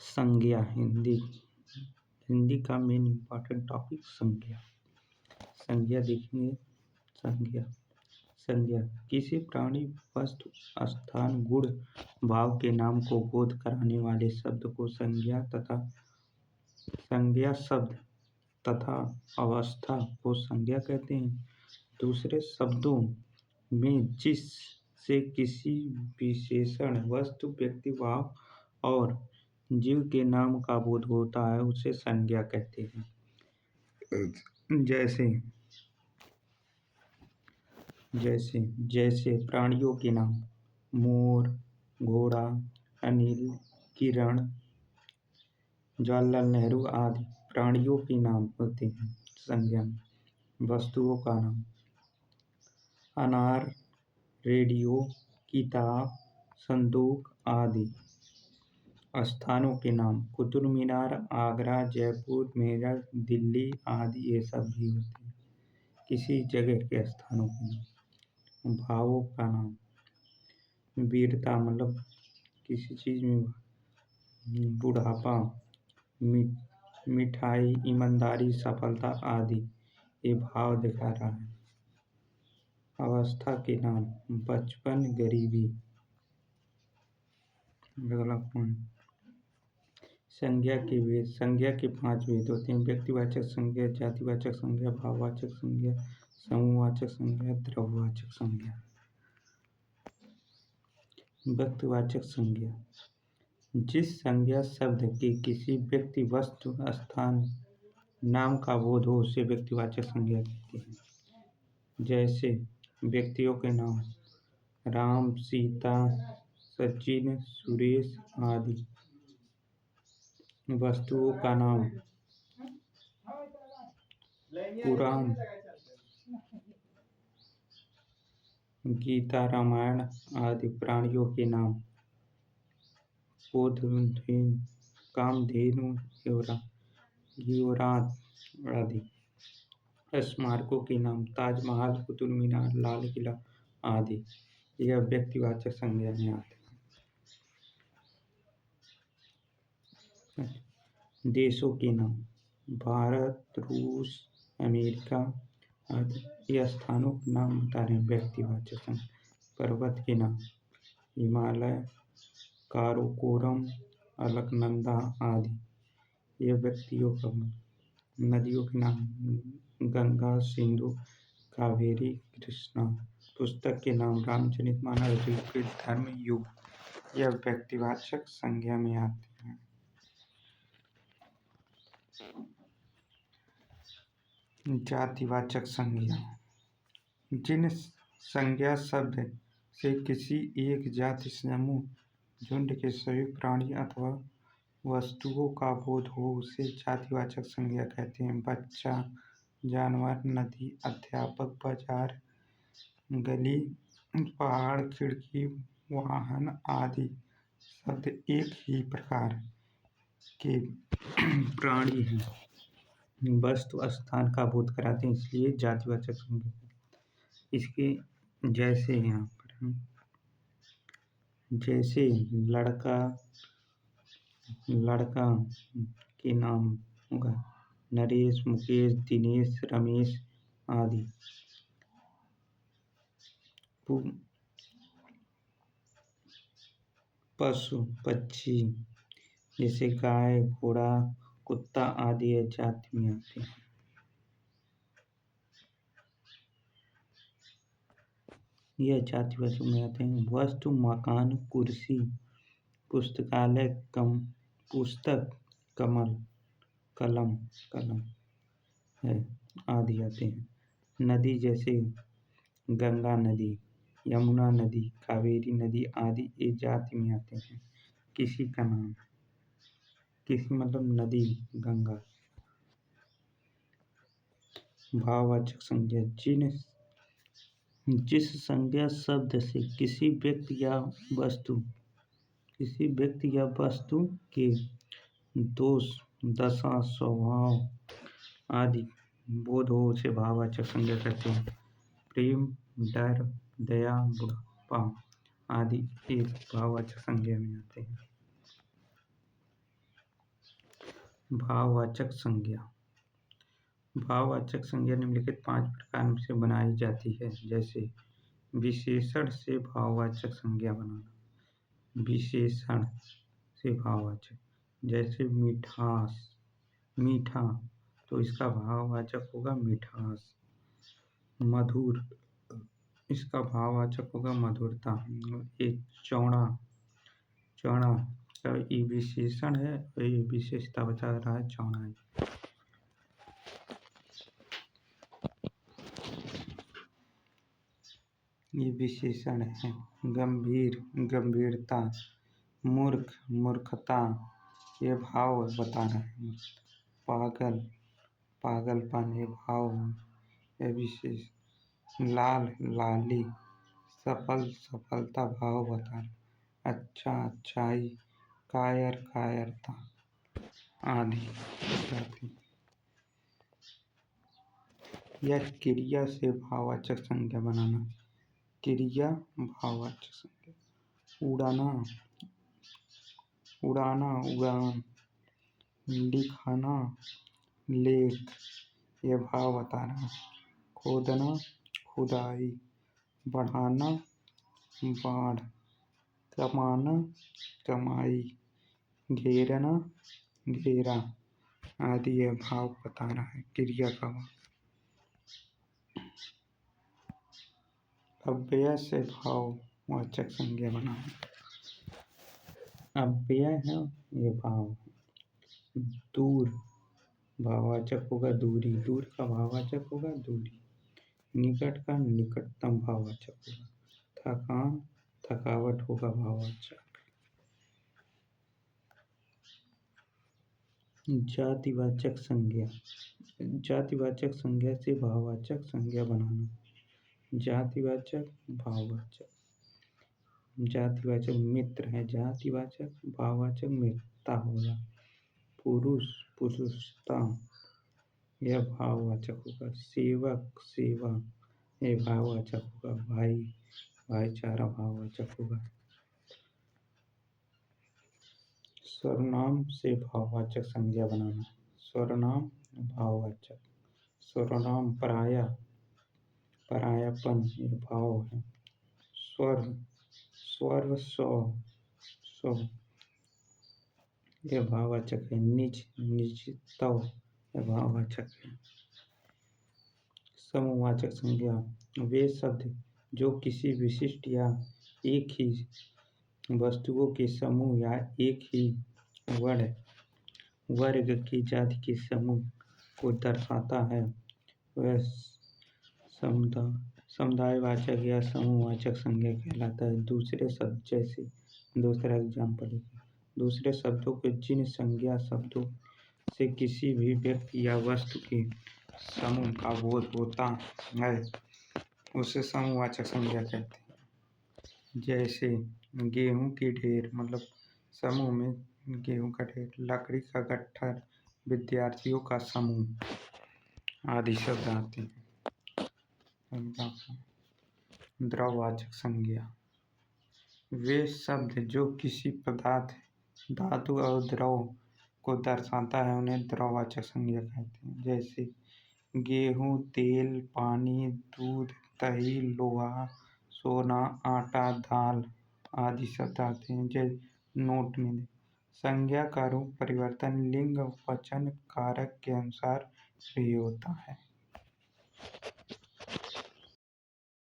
संज्ञा हिंदी हिंदी का main important topic संज्ञा। संज्ञा देखेंगे। संज्ञा संज्ञा किसी प्राणी, वस्तु, स्थान, गुण, भाव के नाम को बोध कराने वाले शब्द को संज्ञा शब्द तथा अवस्था को संज्ञा कहते हैं। दूसरे शब्दों में जिससे किसी विशेषण, वस्तु, व्यक्ति, भाव और जीव के नाम का बोध होता है उसे संज्ञा कहते हैं। जैसे प्राणियों के नाम मोर, घोड़ा, अनिल, किरण, जवाहरलाल नेहरू आदि प्राणियों के नाम होते हैं संज्ञा में। वस्तुओं का नाम अनार, रेडियो, किताब, संदूक आदि। स्थानों के नाम कुतुब मीनार, आगरा, जयपुर, मेरठ, दिल्ली आदि ये सब भी होते हैं किसी जगह के स्थानों के नाम। भावों का नाम वीरता, मतलब किसी चीज में बुढ़ापा, मिठाई, ईमानदारी, सफलता आदि ये भाव दिखा रहा है। अवस्था के नाम बचपन, गरीबी। अगला पॉइंट संज्ञा के भेद। संज्ञा के 5 भेद होते हैं। व्यक्तिवाचक संज्ञा, जातिवाचक संज्ञा, भाववाचक संज्ञा, समूहवाचक संज्ञा, द्रव्यवाचक संज्ञा। व्यक्तिवाचक संज्ञा जिस संज्ञा शब्द के किसी व्यक्ति, वस्तु, स्थान, नाम का बोध हो उसे व्यक्तिवाचक संज्ञा कहते हैं। जैसे व्यक्तियों के नाम राम, सीता, सचिन, सुरेश आदि। वस्तुओं का नाम पुराण, गीता, रामायण आदि। प्राणियों के नाम कामधेनु, युवराज आदि। स्मारकों के नाम ताजमहल, कुतुब मीनार, लाल किला आदि। यह व्यक्तिवाचक संज्ञा में आते हैं। देशों के नाम भारत, रूस, अमेरिका आदि। ये स्थानों के नाम बता रहे हैं व्यक्तिवाचक संज्ञा। पर्वत के नाम हिमालय, काराकोरम, अलकनंदा आदि। ये व्यक्तियों का। नदियों के नाम गंगा, सिंधु, कावेरी, कृष्णा। पुस्तक के नाम रामचरितमानस, ऋग्वेद, धर्म, युग। यह व्यक्तिवाचक संज्ञा में आते हैं। जातिवाचक संज्ञा जिन संज्ञा शब्द से किसी एक जाति, समूह, झुंड के सभी प्राणी अथवा वस्तुओं का बोध हो उसे जातिवाचक संज्ञा कहते हैं। बच्चा, जानवर, नदी, अध्यापक, बाजार, गली, पहाड़, खिड़की, वाहन आदि शब्द एक ही प्रकार के प्राणी हैं, वस्तु, स्थान का बोध कराते हैं, इसलिए जातिवाचक संज्ञा। इसके जैसे यहाँ पर जैसे लड़का के नाम होगा नरेश, मुकेश, दिनेश, रमेश आदि। पशु, पक्षी जैसे गाय, घोड़ा, कुत्ता आदि जाति में आते हैं। यह जातिवाचक में आते हैं। वस्तु, मकान, कुर्सी, पुस्तकालय, पुस्तक, कमल, कलम है आदि आते हैं। नदी जैसे गंगा नदी, यमुना नदी, कावेरी नदी आदि ये जाति में आते हैं। किसी का नाम, किसी मतलब नदी, गंगा। भाववाचक संज्ञा जिस संज्ञा शब्द से किसी व्यक्ति या वस्तु के दोष, दशा, स्वभाव आदि बोध हो उसे भाववाचक संज्ञा कहते हैं। प्रेम, डर, दया, बुढ़ापा आदि एक भाववाचक संज्ञा में आते हैं। भाववाचक संज्ञा। भाववाचक संज्ञा निम्नलिखित 5 प्रकार से बनाई जाती है, जैसे विशेषण से भाववाचक संज्ञा बनाना। विशेषण से भाववाचक, जैसे मिठास, मीठा, तो इसका भाववाचक होगा मिठास। मधुर, इसका भाववाचक होगा मधुरता। एक चौड़ा, चौड़ा का ये विशेषण है और ये विशेषता बता रहा है चौड़ाई। ये विशेषण है। गंभीर, गंभीरता। मूर्ख, मूर्खता, ये भाव बता रहे हैं। पागल, पागलपन, ये भाव है। ये विशेष। लाल, लाली, सफल, सफलता, भाव बता रहे। अच्छा, अच्छाई, कायर, कायरता आदि बताती। यह क्रिया से भाववाचक संज्ञा बनाना। क्रिया भाववाचक संज्ञा। उड़ाना, उड़ाना, उड़ान। लिखाना, लेख, यह भाव बता रहा है। खोदना, खुदाई। बढ़ाना, बाढ़। कमाना, कमाई। घेरना, घेरा आदि यह भाव बता रहा है, क्रिया का भाव। अव्यय से भाववाचक संज्ञा बनाना। अव्यय है, ये भाव है। दूर, भाववाचक होगा दूरी, दूर का भाववाचक होगा दूरी। निकट का निकटतम भाववाचक होगा। थकान, थकावट होगा भाववाचक। जातिवाचक संज्ञा। जातिवाचक संज्ञा से भाववाचक संज्ञा बनाना। जातिवाचक, भाववाचक। जातिवाचक मित्र है, जातिवाचक, भाववाचक मित्रता होगा। पुरुष, पुरुषता, यह भाववाचक होगा। सेवक, सेवा, यह भाववाचक होगा। भाई, भाईचारा भाववाचक होगा। सर्वनाम से भाववाचक संज्ञा बनाना। सर्वनाम भाववाचक। सर्वनाम पराया, परायापन, यह भाव है। स्वर, स्वर, सौ, सौ, यह भाववाचक है। निज, निजतव, यह भाववाचक है। समूहवाचक संज्ञा। वे शब्द जो किसी विशिष्ट या एक ही वस्तुओं के समूह या एक ही वर्ग की जाति के समूह को दर्शाता है, वह समुदायवाचक या समूहवाचक संज्ञा कहलाता है। दूसरे शब्द, जैसे दूसरा एग्जाम्पल, दूसरे शब्दों के जिन संज्ञा शब्दों से किसी भी व्यक्ति या वस्तु के समूह का बोध होता है, उसे समूहवाचक संज्ञा कहते हैं। जैसे गेहूं की ढेर, मतलब समूह में गेहूं का ढेर। लकड़ी का गट्ठर, विद्यार्थियों का समूह आदि शब्द आते हैं। द्रववाचक संज्ञा। वे शब्द जो किसी पदार्थ, धातु और द्रव को दर्शाता है, उन्हें द्रववाचक संज्ञा कहते हैं। जैसे गेहूं, तेल, पानी, दूध, दही, लोहा, सोना, आटा, दाल आदि शब्द आते हैं। जैसे नोट में संज्ञा का रूप परिवर्तन लिंग वचन कारक के अनुसार भी होता है।